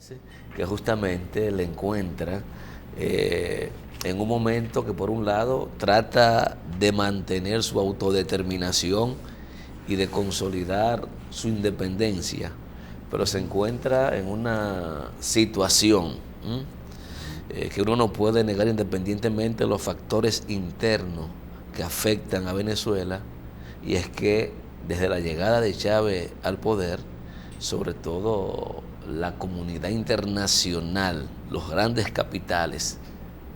¿sí? Que justamente le encuentra en un momento que por un lado trata de mantener su autodeterminación y de consolidar su independencia, pero se encuentra en una situación que uno no puede negar independientemente de los factores internos que afectan a Venezuela, y es que desde la llegada de Chávez al poder, sobre todo la comunidad internacional, los grandes capitales,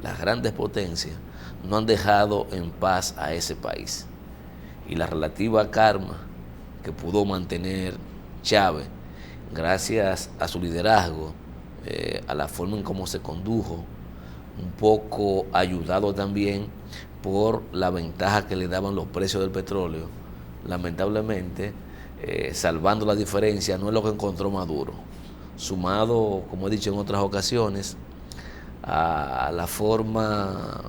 las grandes potencias, no han dejado en paz a ese país. Y la relativa calma que pudo mantener Chávez, gracias a su liderazgo, a la forma en cómo se condujo, un poco ayudado también por la ventaja que le daban los precios del petróleo, lamentablemente, salvando la diferencia, no es lo que encontró Maduro. Sumado, como he dicho en otras ocasiones, a la forma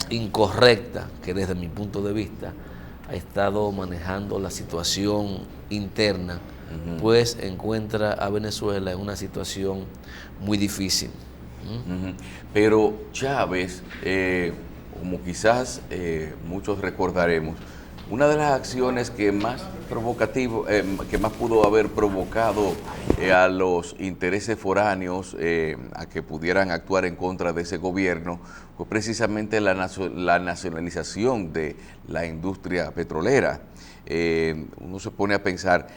incorrecta que desde mi punto de vista ha estado manejando la situación interna, pues encuentra a Venezuela en una situación muy difícil. Pero Chávez, como quizás muchos recordaremos, una de las acciones que más que más pudo haber provocado a los intereses foráneos a que pudieran actuar en contra de ese gobierno fue precisamente la nacionalización de la industria petrolera. Uno se pone a pensar,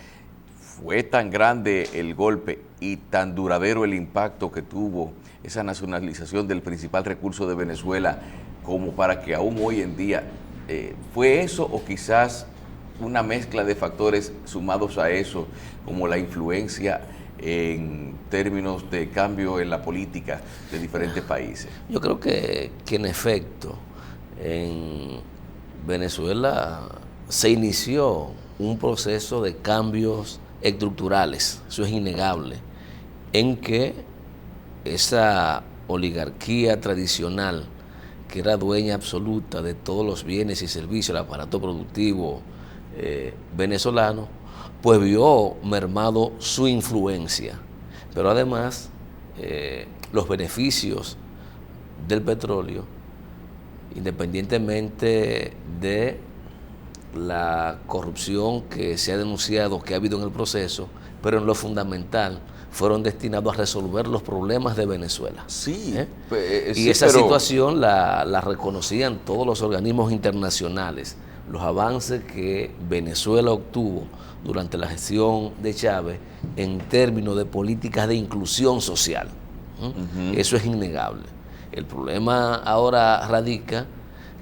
fue tan grande el golpe y tan duradero el impacto que tuvo esa nacionalización del principal recurso de Venezuela como para que aún hoy en día ¿fue eso o quizás una mezcla de factores sumados a eso, como la influencia en términos de cambio en la política de diferentes países? Yo creo que en efecto en Venezuela se inició un proceso de cambios estructurales, eso es innegable, en que esa oligarquía tradicional que era dueña absoluta de todos los bienes y servicios del aparato productivo venezolano, pues vio mermado su influencia. Pero además, los beneficios del petróleo, independientemente de la corrupción que se ha denunciado, que ha habido en el proceso, pero en lo fundamental, fueron destinados a resolver los problemas de Venezuela. Sí, Y sí, esa situación la reconocían todos los organismos internacionales. Los avances que Venezuela obtuvo durante la gestión de Chávez en términos de políticas de inclusión social. Eso es innegable. El problema ahora radica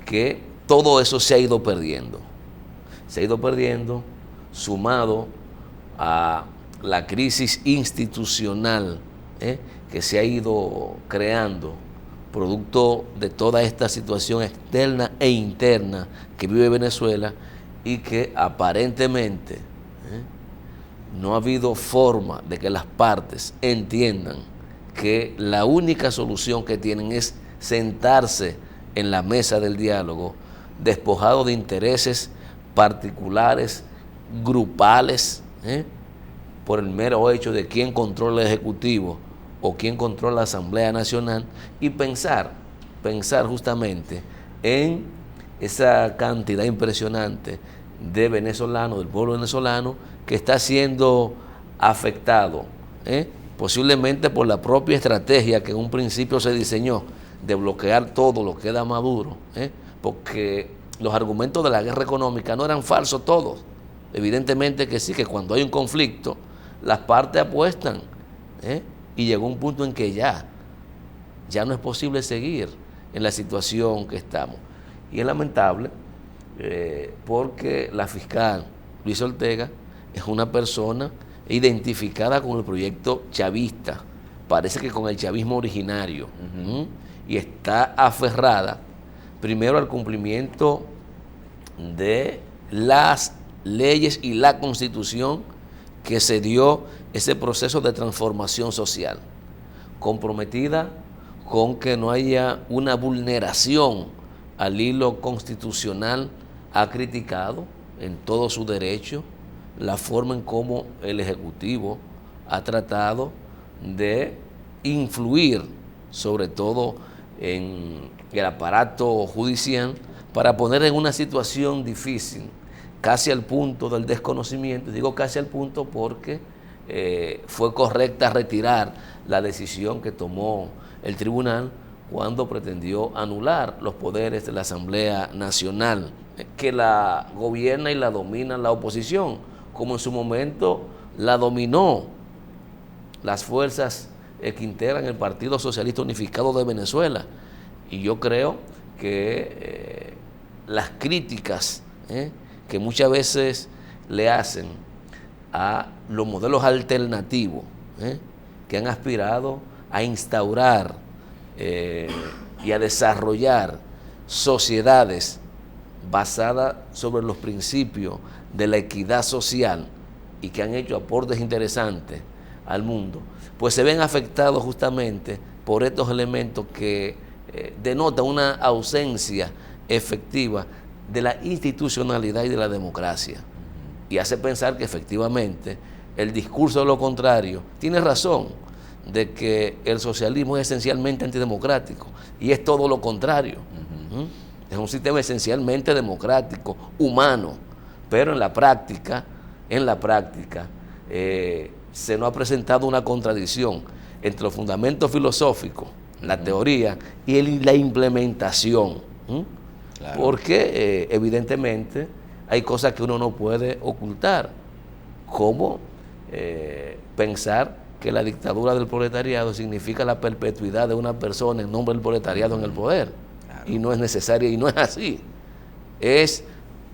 que todo eso se ha ido perdiendo. Se ha ido perdiendo sumado a la crisis institucional que se ha ido creando producto de toda esta situación externa e interna que vive Venezuela, y que aparentemente no ha habido forma de que las partes entiendan que la única solución que tienen es sentarse en la mesa del diálogo, despojado de intereses particulares, grupales, por el mero hecho de quién controla el Ejecutivo o quién controla la Asamblea Nacional, y pensar justamente en esa cantidad impresionante de venezolanos, del pueblo venezolano, que está siendo afectado, posiblemente por la propia estrategia que en un principio se diseñó de bloquear todo lo que da Maduro, porque los argumentos de la guerra económica no eran falsos todos. Evidentemente que sí, que cuando hay un conflicto, las partes apuestan, y llegó un punto en que ya no es posible seguir en la situación que estamos. Y es lamentable porque la fiscal Luisa Ortega es una persona identificada con el proyecto chavista, parece que con el chavismo originario, y está aferrada primero al cumplimiento de las leyes y la Constitución que se dio ese proceso de transformación social, comprometida con que no haya una vulneración al hilo constitucional. Ha criticado en todo su derecho la forma en cómo el Ejecutivo ha tratado de influir sobre todo en el aparato judicial para poner en una situación difícil, casi al punto del desconocimiento. Digo casi al punto porque fue correcta retirar la decisión que tomó el tribunal cuando pretendió anular los poderes de la Asamblea Nacional, que la gobierna y la domina la oposición, como en su momento la dominó las fuerzas que integran el Partido Socialista Unificado de Venezuela. Y yo creo que las críticas que muchas veces le hacen a los modelos alternativos que han aspirado a instaurar y a desarrollar sociedades basadas sobre los principios de la equidad social y que han hecho aportes interesantes al mundo, pues se ven afectados justamente por estos elementos que denotan una ausencia efectiva de la institucionalidad y de la democracia, y hace pensar que efectivamente el discurso de lo contrario tiene razón, de que el socialismo es esencialmente antidemocrático, y es todo lo contrario. Es un sistema esencialmente democrático, humano, pero en la práctica se nos ha presentado una contradicción entre los fundamentos filosóficos, la teoría y la implementación. Claro. Porque evidentemente hay cosas que uno no puede ocultar, como pensar que la dictadura del proletariado significa la perpetuidad de una persona en nombre del proletariado en el poder. Claro. Y no es necesario, y no es así. Es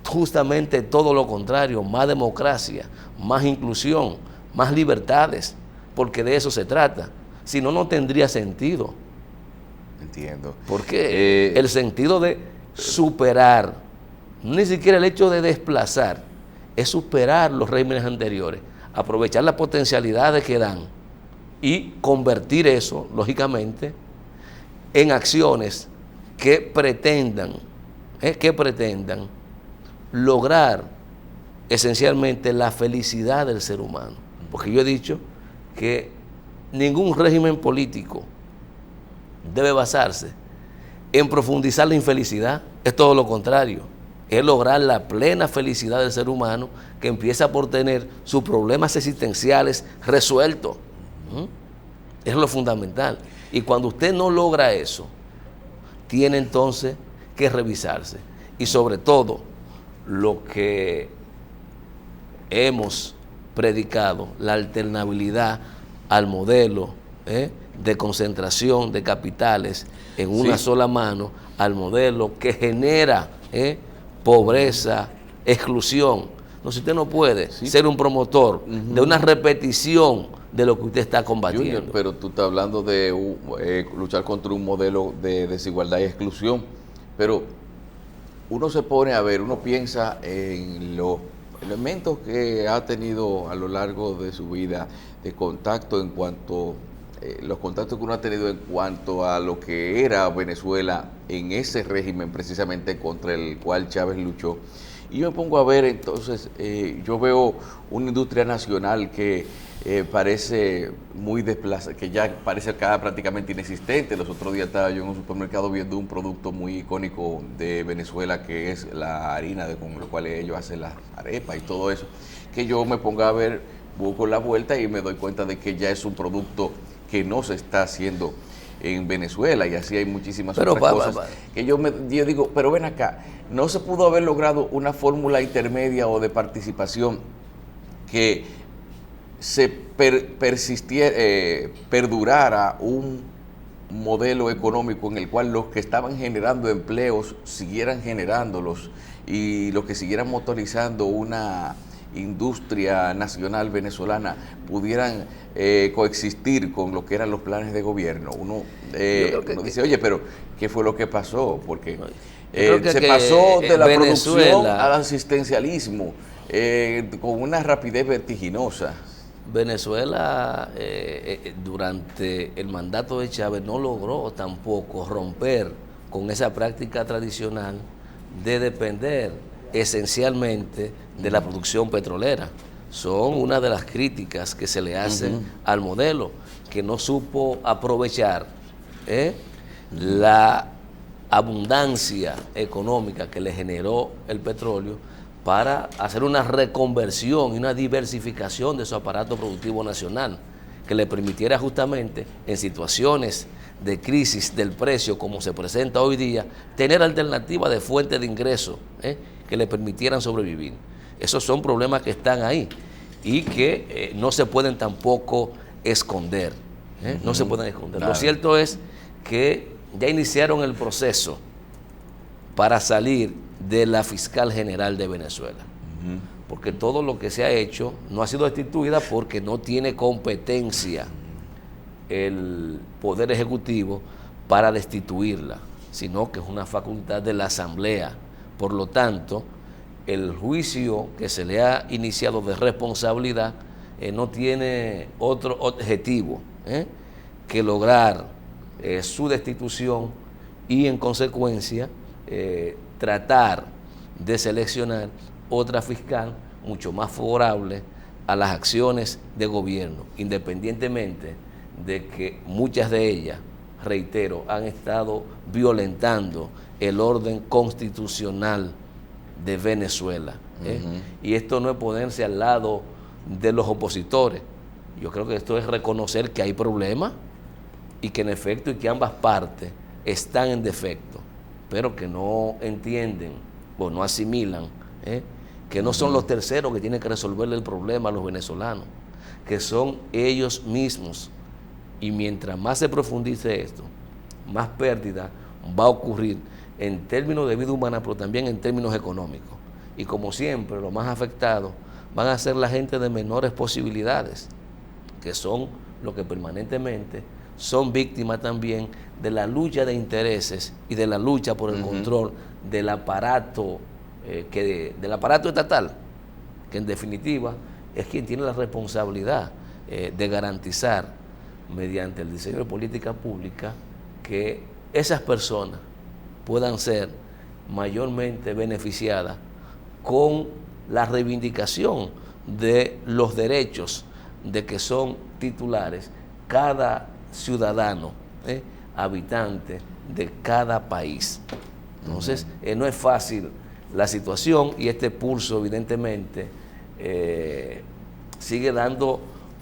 justamente todo lo contrario: más democracia, más inclusión, más libertades, porque de eso se trata. Si no, no tendría sentido. Entiendo. Porque el sentido de superar, ni siquiera el hecho de desplazar, es superar los regímenes anteriores, aprovechar las potencialidades que dan y convertir eso, lógicamente, en acciones que pretendan lograr esencialmente la felicidad del ser humano. Porque yo he dicho que ningún régimen político debe basarse en profundizar la infelicidad, es todo lo contrario, es lograr la plena felicidad del ser humano, que empieza por tener sus problemas existenciales resueltos. Es lo fundamental. Y cuando usted no logra eso, tiene entonces que revisarse. Y sobre todo, lo que hemos predicado, la alternabilidad al modelo de concentración de capitales en una sola mano, al modelo que genera pobreza, exclusión. No, si usted no puede ser un promotor de una repetición de lo que usted está combatiendo. Junior, pero tú estás hablando de luchar contra un modelo de desigualdad y exclusión, pero uno se pone a ver, uno piensa en los elementos que ha tenido a lo largo de su vida de contacto, en cuanto los contactos que uno ha tenido en cuanto a lo que era Venezuela en ese régimen precisamente contra el cual Chávez luchó. Y yo me pongo a ver entonces, yo veo una industria nacional que parece muy desplazada, que ya parece prácticamente inexistente. Los otros días estaba yo en un supermercado viendo un producto muy icónico de Venezuela, que es la harina con lo cual ellos hacen las arepas y todo eso, que yo me pongo a ver, busco la vuelta y me doy cuenta de que ya es un producto que no se está haciendo en Venezuela, y así hay muchísimas otras cosas que yo digo, pero ven acá, no se pudo haber logrado una fórmula intermedia o de participación que se perdurara un modelo económico en el cual los que estaban generando empleos siguieran generándolos y los que siguieran motorizando una industria nacional venezolana pudieran coexistir con lo que eran los planes de gobierno. Uno dice, oye, pero ¿qué fue lo que pasó? Porque se pasó de la producción al asistencialismo con una rapidez vertiginosa. Venezuela durante el mandato de Chávez no logró tampoco romper con esa práctica tradicional de depender esencialmente de la producción petrolera. son una de las críticas que se le hacen al modelo, que no supo aprovechar la abundancia económica que le generó el petróleo para hacer una reconversión y una diversificación de su aparato productivo nacional, que le permitiera justamente en situaciones de crisis del precio como se presenta hoy día, tener alternativas de fuente de ingreso que le permitieran sobrevivir. Esos son problemas que están ahí y que no se pueden tampoco esconder. No se pueden esconder. Claro. Lo cierto es que ya iniciaron el proceso para salir de la fiscal general de Venezuela. Porque todo lo que se ha hecho no ha sido destituida porque no tiene competencia el Poder Ejecutivo para destituirla, sino que es una facultad de la Asamblea. Por lo tanto, el juicio que se le ha iniciado de responsabilidad no tiene otro objetivo que lograr su destitución y en consecuencia tratar de seleccionar otra fiscal mucho más favorable a las acciones de gobierno, independientemente de que muchas de ellas, reitero, han estado violentando el orden constitucional de Venezuela. Y esto no es ponerse al lado de los opositores. Yo creo que esto es reconocer que hay problemas y que en efecto y que ambas partes están en defecto, pero que no entienden o no asimilan que no son los terceros que tienen que resolverle el problema a los venezolanos, que son ellos mismos. Y mientras más se profundice esto, más pérdida va a ocurrir en términos de vida humana, pero también en términos económicos. Y como siempre, los más afectados van a ser la gente de menores posibilidades, que son los que permanentemente son víctimas también de la lucha de intereses y de la lucha por el control del aparato, del aparato estatal, que en definitiva es quien tiene la responsabilidad de garantizar, mediante el diseño de política pública, que esas personas puedan ser mayormente beneficiadas con la reivindicación de los derechos de que son titulares cada ciudadano, habitante de cada país. Entonces, no es fácil la situación y este pulso evidentemente sigue dando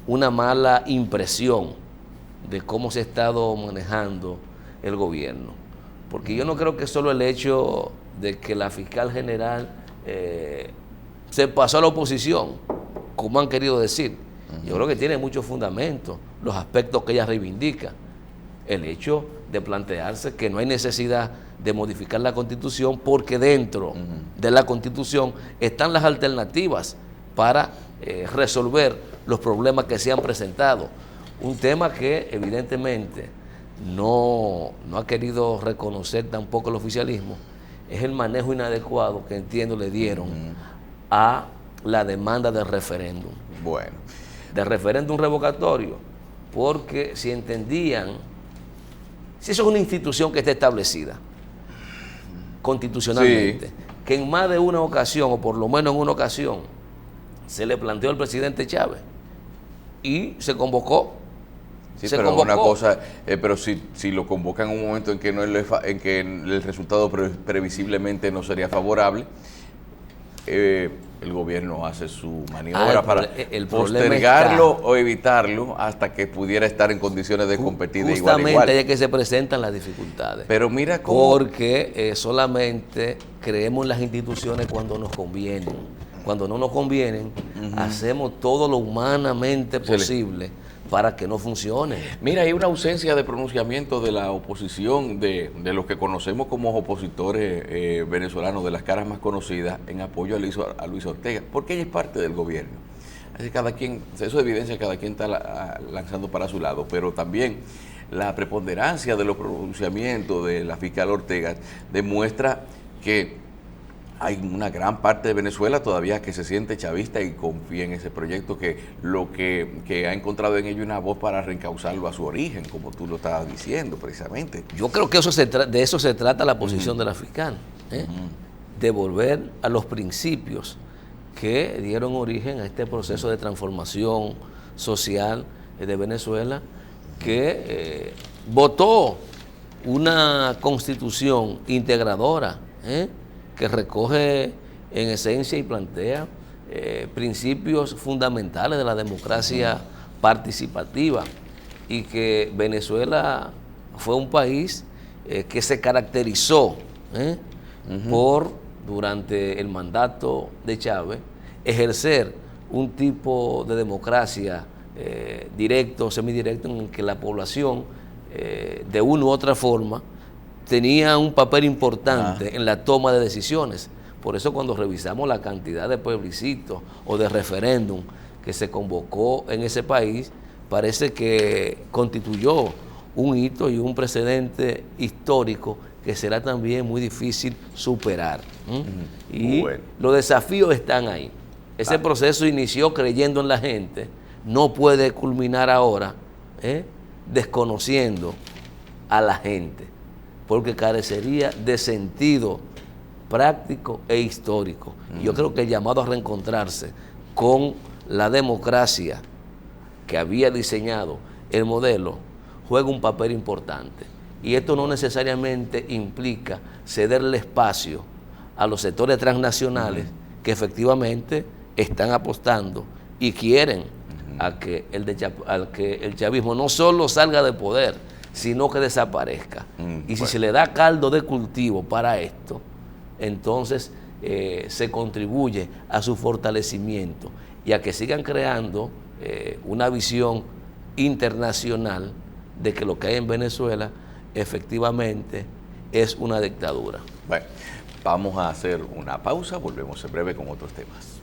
una mala impresión de cómo se ha estado manejando el gobierno. Porque yo no creo que solo el hecho de que la fiscal general se pasó a la oposición, como han querido decir. Yo creo que tiene muchos fundamentos los aspectos que ella reivindica. El hecho de plantearse que no hay necesidad de modificar la Constitución porque dentro de la Constitución están las alternativas para resolver los problemas que se han presentado. Un tema que evidentemente no ha querido reconocer tampoco el oficialismo es el manejo inadecuado que entiendo le dieron a la demanda de referéndum. Bueno. De referéndum revocatorio, porque si entendían, si eso es una institución que está establecida constitucionalmente, sí, que en más de una ocasión, o por lo menos en una ocasión, se le planteó al presidente Chávez y se convocó. Sí, pero una cosa, pero si lo convocan en un momento en que el resultado previsiblemente no sería favorable, el gobierno hace su maniobra para postergarlo o evitarlo hasta que pudiera estar en condiciones de competir de igual a igual. Justamente ahí es que se presentan las dificultades. Pero mira cómo... Porque solamente creemos en las instituciones cuando nos convienen. Cuando no nos convienen, hacemos todo lo humanamente posible para que no funcione. Mira, hay una ausencia de pronunciamiento de la oposición, de los que conocemos como opositores venezolanos, de las caras más conocidas, en apoyo a Luis Ortega, porque ella es parte del gobierno. Así cada quien, eso evidencia que cada quien está lanzando para su lado, pero también la preponderancia de los pronunciamientos de la fiscal Ortega demuestra que hay una gran parte de Venezuela todavía que se siente chavista y confía en ese proyecto, que ha encontrado en ello una voz para reencauzarlo a su origen, como tú lo estabas diciendo precisamente. Yo creo que de eso se trata la posición de la fiscal, de volver a los principios que dieron origen a este proceso de transformación social de Venezuela, que votó una constitución integradora, que recoge en esencia y plantea principios fundamentales de la democracia participativa, y que Venezuela fue un país que se caracterizó por, durante el mandato de Chávez, ejercer un tipo de democracia directo o semidirecto, en el que la población de una u otra forma tenía un papel importante en la toma de decisiones. Por eso, cuando revisamos la cantidad de plebiscitos o de referéndum que se convocó en ese país, parece que constituyó un hito y un precedente histórico que será también muy difícil superar. Y bueno, los desafíos están ahí. Ese proceso inició creyendo en la gente, no puede culminar ahora desconociendo a la gente, porque carecería de sentido práctico e histórico. Yo creo que el llamado a reencontrarse con la democracia que había diseñado el modelo juega un papel importante. Y esto no necesariamente implica cederle espacio a los sectores transnacionales que efectivamente están apostando y quieren a que el chavismo no solo salga de poder, sino que desaparezca. Y si se le da caldo de cultivo para esto, entonces se contribuye a su fortalecimiento y a que sigan creando una visión internacional de que lo que hay en Venezuela efectivamente es una dictadura. Bueno, vamos a hacer una pausa, volvemos en breve con otros temas.